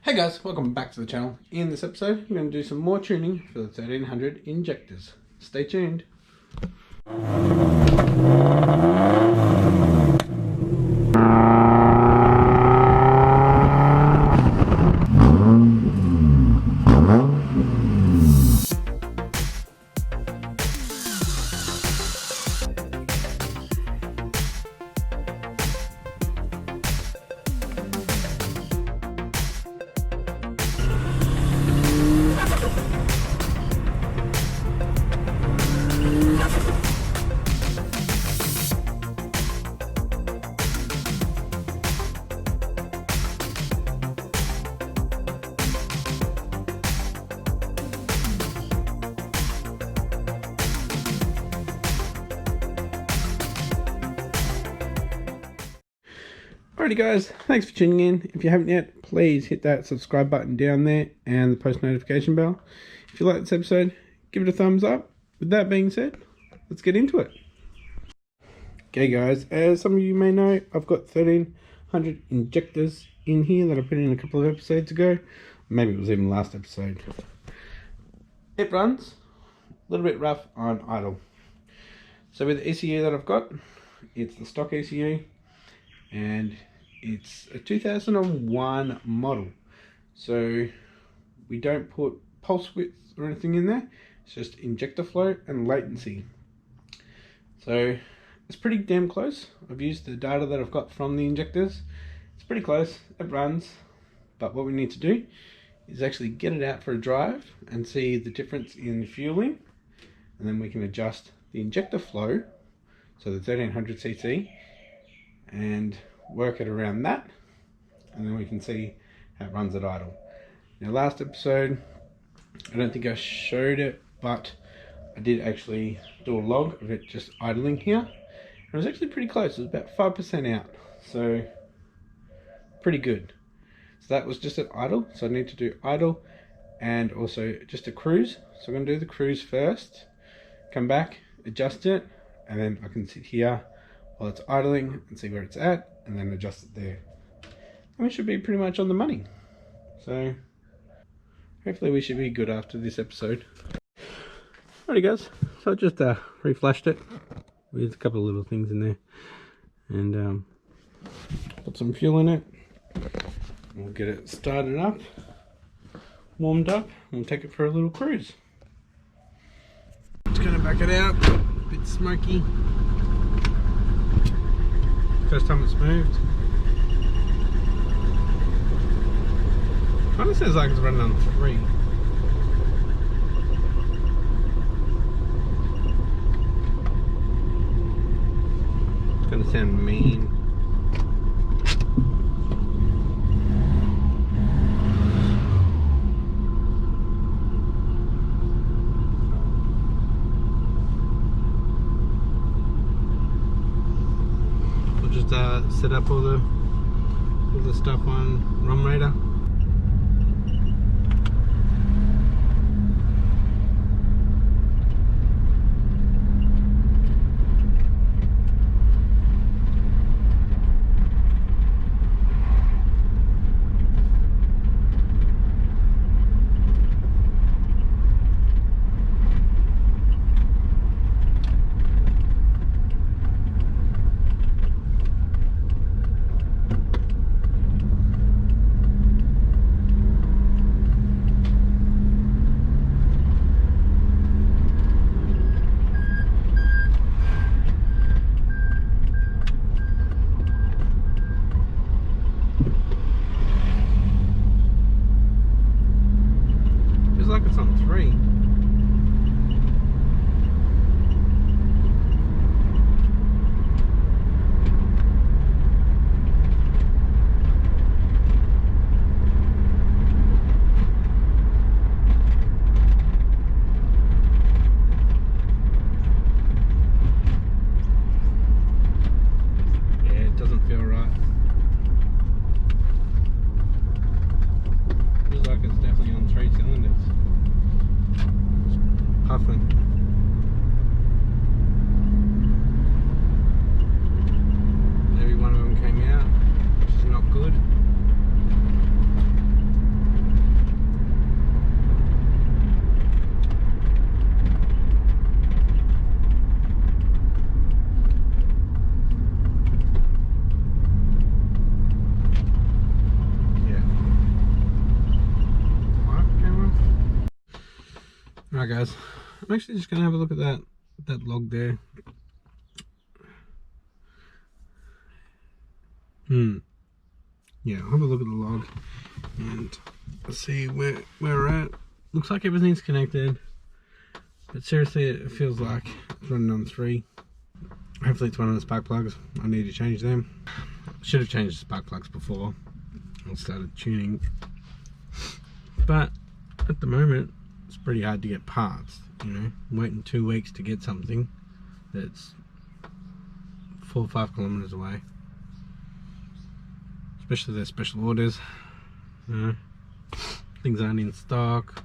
Hey guys, welcome back to the channel. In this episode, I'm going to do some more tuning for the 1300 injectors. Stay tuned. Alrighty guys, thanks for tuning in. If you haven't yet, please hit that subscribe button down there and the post notification bell. If you like this episode, give it a thumbs up. With that being said, let's get into it. Okay guys, as some of you may know, I've got 1300 injectors in here that I put in a couple of episodes ago. Maybe it was even last episode. It runs a little bit rough on idle. So with the ECU that I've got, it's the stock ECU. And it's a 2001 model, so we don't put pulse width or anything in there. It's just injector flow and latency, so it's pretty damn close. I've used the data that I've got from the injectors. It's pretty close, it runs, but what we need to do is actually get it out for a drive and see the difference in fueling, and then we can adjust the injector flow, so the 1300cc, and work it around that, and then we can see how it runs at idle. Now last episode, I don't think I showed it, but I did actually do a log of it just idling here. It was actually pretty close. It was about 5% out, so pretty good. So that was just at idle, so I need to do idle and also just a cruise. So I'm going to do the cruise first, come back, adjust it, and then I can sit here while it's idling and see where it's at, and then adjust it there. And we should be pretty much on the money. So hopefully we should be good after this episode. Alrighty guys, so I just reflashed it with a couple of little things in there, and put some fuel in it. We'll get it started up, warmed up, and we'll take it for a little cruise. Just gonna back it out, a bit smoky. First time it's moved. Kind of sounds like it's running on 3. It's gonna sound mean. Set up all the stuff on ROM Radar. Alright guys, I'm actually just going to have a look at that log there. Yeah, I'll have a look at the log and see where we're at. Looks like everything's connected, but seriously it feels like it's running on 3. Hopefully it's one of the spark plugs. I need to change them. Should have changed the spark plugs before I started tuning, but at the moment it's pretty hard to get parts. You know, I'm waiting 2 weeks to get something that's 4 or 5 kilometers away, especially their special orders. You know, things aren't in stock.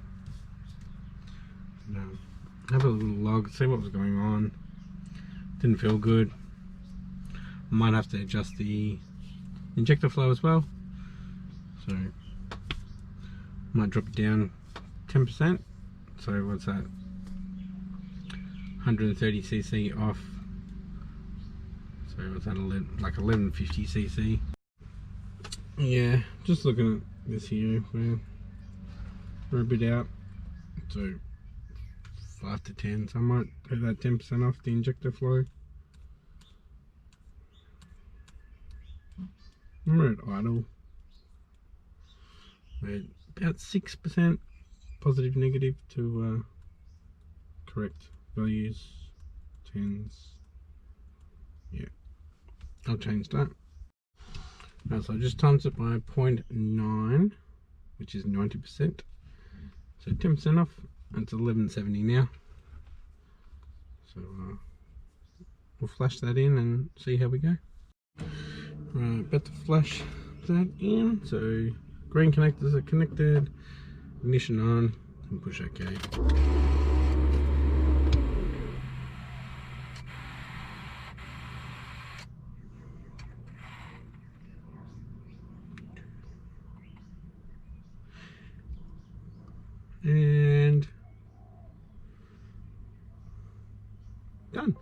You know, have a little log, see what was going on. Didn't feel good. Might have to adjust the injector flow as well, so might drop it down 10%. So what's that, 130 cc off, so what's that, like 1150 cc. Yeah, just looking at this here, we're a bit out, so 5 to 10, so I might take that 10% off the injector flow. We're at idle. We're about 6% positive negative to correct values, 10s. Yeah, I'll change that. Now, so I just times it by 0.9, which is 90%. So 10% off, and it's 1170 now. So we'll flash that in and see how we go. Right, about to flash that in. So green connectors are connected, ignition on, and push OK. And done.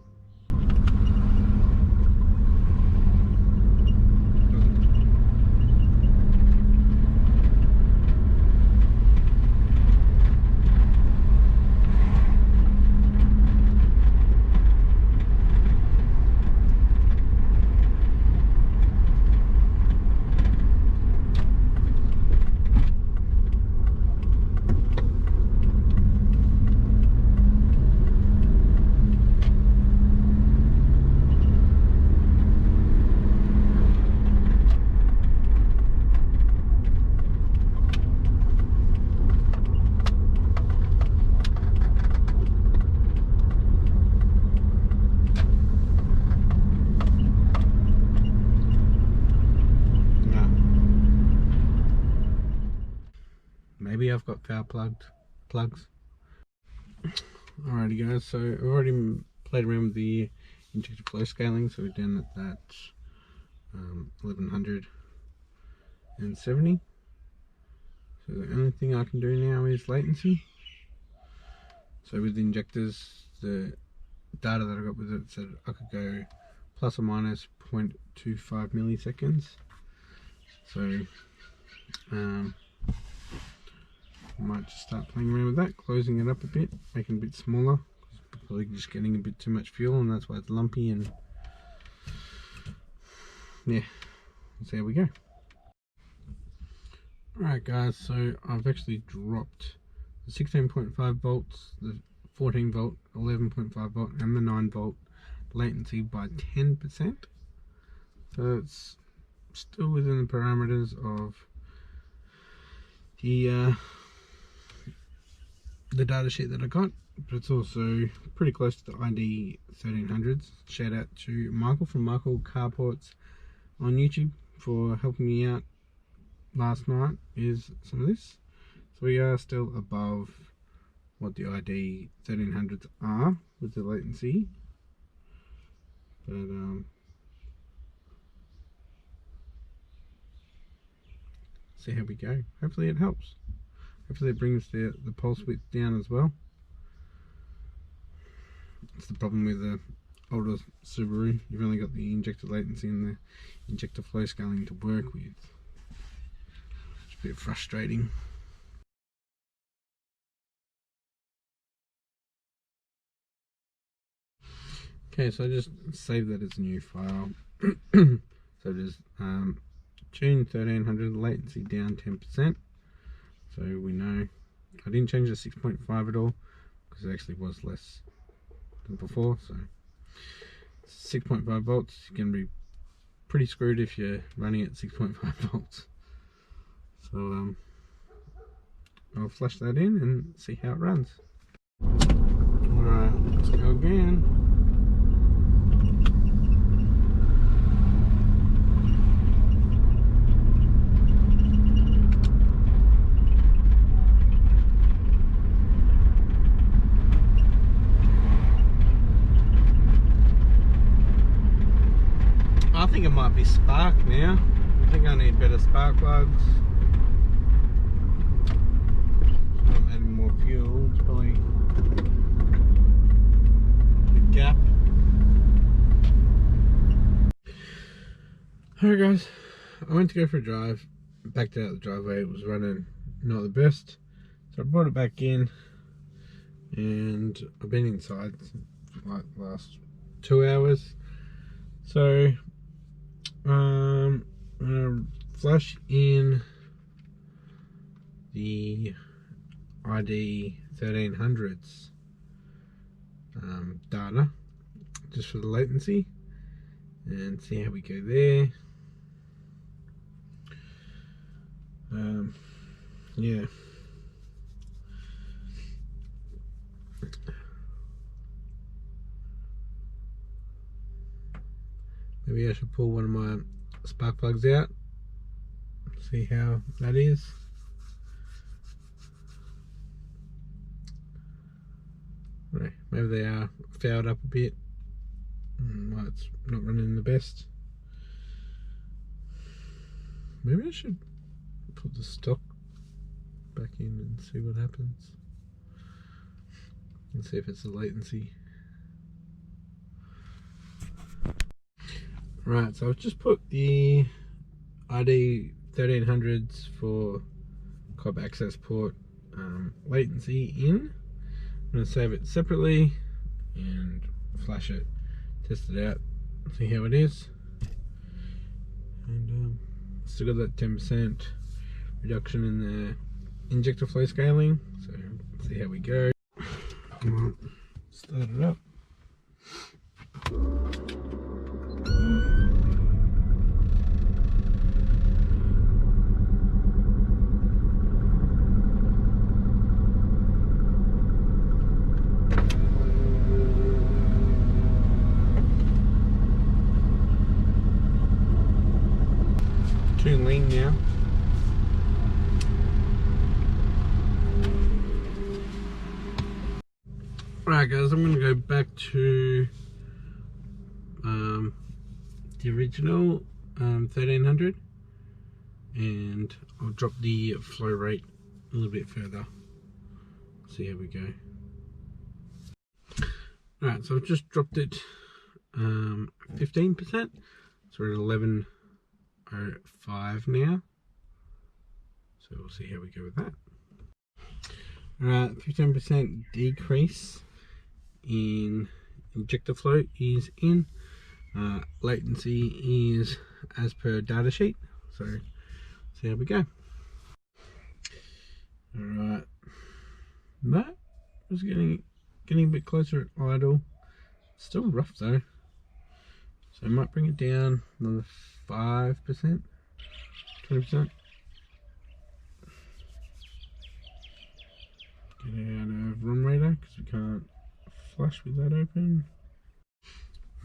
Maybe I've got foul plugs. Alrighty guys, so I've already played around with the injector flow scaling, so we're down at that 1170. So the only thing I can do now is latency. So with the injectors, the data that I got with it said I could go plus or minus 0.25 milliseconds. So I might just start playing around with that, closing it up a bit, making it a bit smaller. Probably just getting a bit too much fuel, and that's why it's lumpy. And yeah, let's see how we go. Alright guys, so I've actually dropped the 16.5 volts, the 14 volt, 11.5 volt and the 9 volt latency by 10%. So it's still within the parameters of the data sheet that I got, but it's also pretty close to the ID 1300s. Shout out to Michael from Michael Carports on YouTube for helping me out last night is some of this. So we are still above what the ID 1300s are with the latency, but see how we go. Hopefully it helps. Hopefully it brings the pulse width down as well. It's the problem with the older Subaru. You've only got the injector latency and the injector flow scaling to work with. It's a bit frustrating. Okay, so I just saved that as a new file. So there's tune 1300, latency down 10%. So we know I didn't change the 6.5 at all because it actually was less than before. So 6.5 volts, you're going to be pretty screwed if you're running at 6.5 volts. So I'll flash that in and see how it runs. Alright, let's go again. I think it might be spark now. I think I need better spark plugs. I'm adding more fuel. It's probably the gap. Alright guys, I went to go for a drive, backed out of the driveway. It was running not the best, so I brought it back in, and I've been inside for like the last 2 hours. So I'm gonna flash in the ID 1300s data just for the latency and see how we go there. Yeah. Maybe I should pull one of my spark plugs out, see how that is. Right, maybe they are fouled up a bit. Why it's not running the best. Maybe I should put the stock back in and see what happens. And see if it's the latency. Right, so I've just put the ID 1300s for COB access port latency in. I'm going to save it separately and flash it, test it out, see how it is. And still got that 10% reduction in the injector flow scaling, so let's see how we go. Come on, start it up. Too lean now. Alright guys, I'm going to go back to the original 1300 and I'll drop the flow rate a little bit further. See how we go. Alright, so I've just dropped it 15%, so we're at 11.05 now. So we'll see how we go with that. Alright, 15% decrease in injector flow is in. Latency is as per data sheet, so see how we go. Alright, that was getting a bit closer at idle. Still rough though, so I might bring it down another 5%, 20%. Get out of ROM radar because we can't flash with that open.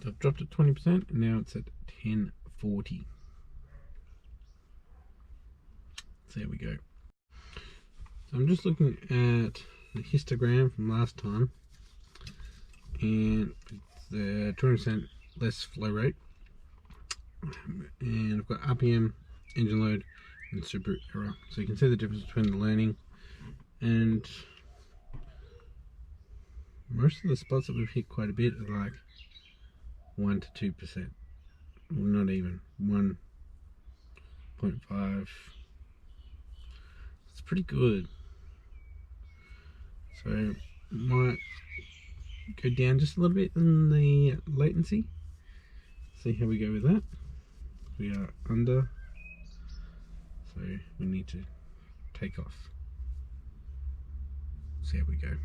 So I've dropped it 20% and now it's at 1040. So there we go. So I'm just looking at the histogram from last time, and it's the 20% less flow rate, and I've got RPM, engine load, and super error. So you can see the difference between the learning, and most of the spots that we've hit quite a bit are like 1 to 2%, well, not even 1.5. It's pretty good. So might go down just a little bit in the latency. See how we go with that. We are under, so we need to take off. See how we go.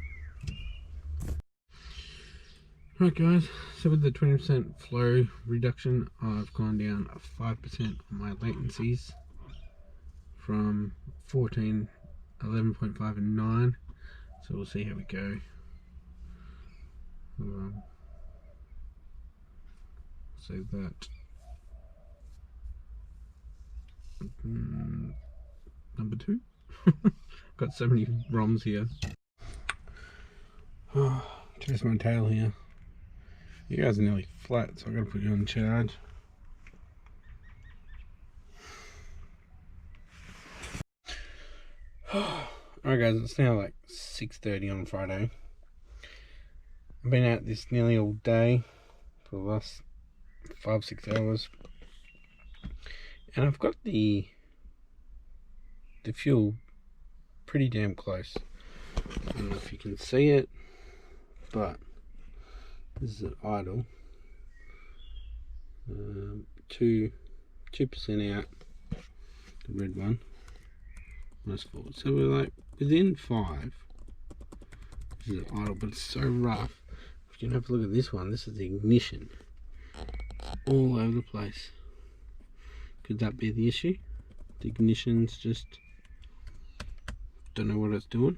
Right guys, so with the 20% flow reduction, I've gone down 5% on my latencies from 14, 11.5 and 9. So we'll see how we go. So that number 2. Got so many ROMs here. Twist my tail here. You guys are nearly flat, so I've got to put you on charge. Alright guys, it's now like 6:30 on Friday. I've been out this nearly all day for the last 5-6 hours, and I've got the fuel pretty damn close. I don't know if you can see it, but this is at idle. 2% out, the red one. Almost 4. So we're like within 5. This is idle, but it's so rough. If you can have a look at this one, this is the ignition. All over the place. Could that be the issue? The ignition's just don't know what it's doing.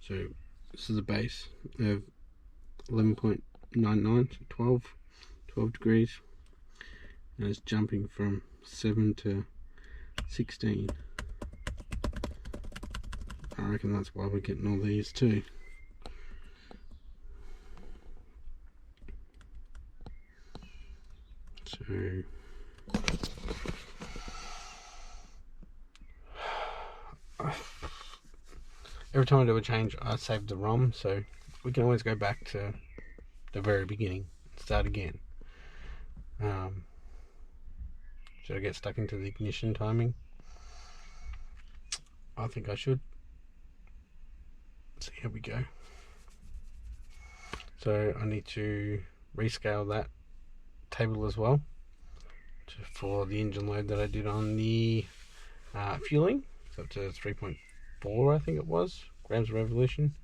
So this is a base of 11.99 to 12 degrees, and it's jumping from 7 to 16. I reckon that's why we're getting all these too. So every time I do a change, I save the ROM, so we can always go back to the very beginning and start again. Should I get stuck into the ignition timing? I think I should. Let's see how we go. So I need to rescale that table as well for the engine load that I did on the fueling. So up to 3.4, I think it was, grams per revolution.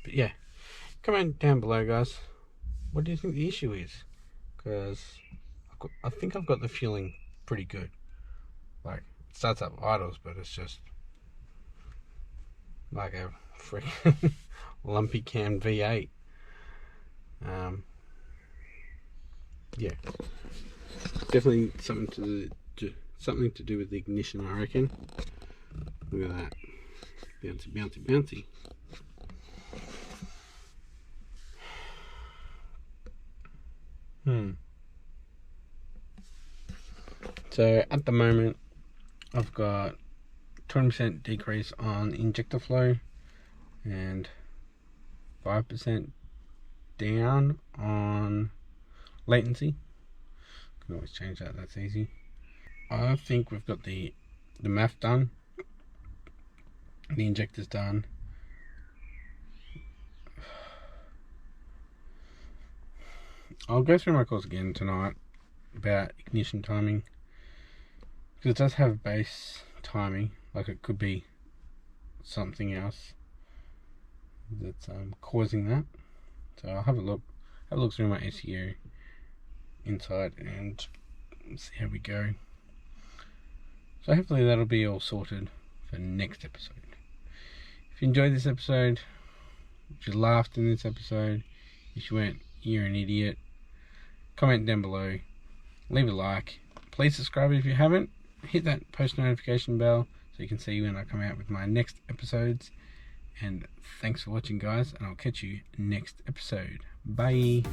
But yeah, comment down below guys, what do you think the issue is? Because I think I've got the fueling pretty good. Like, it starts up idles, but it's just like a freaking lumpy can V8. Yeah, definitely something to do with the ignition, I reckon. Look at that, bouncy. So at the moment I've got 20% decrease on injector flow and 5% down on latency. Can always change that, that's easy. I think we've got the math done, the injector's done. I'll go through my course again tonight about ignition timing, because it does have base timing, like it could be something else that's causing that. So I'll have a look through my SEO inside and see how we go. So hopefully that'll be all sorted for next episode. If you enjoyed this episode, if you laughed in this episode, if you went, you're an idiot, comment down below, leave a like, please subscribe if you haven't, hit that post notification bell so you can see when I come out with my next episodes. And thanks for watching guys, and I'll catch you next episode. Bye.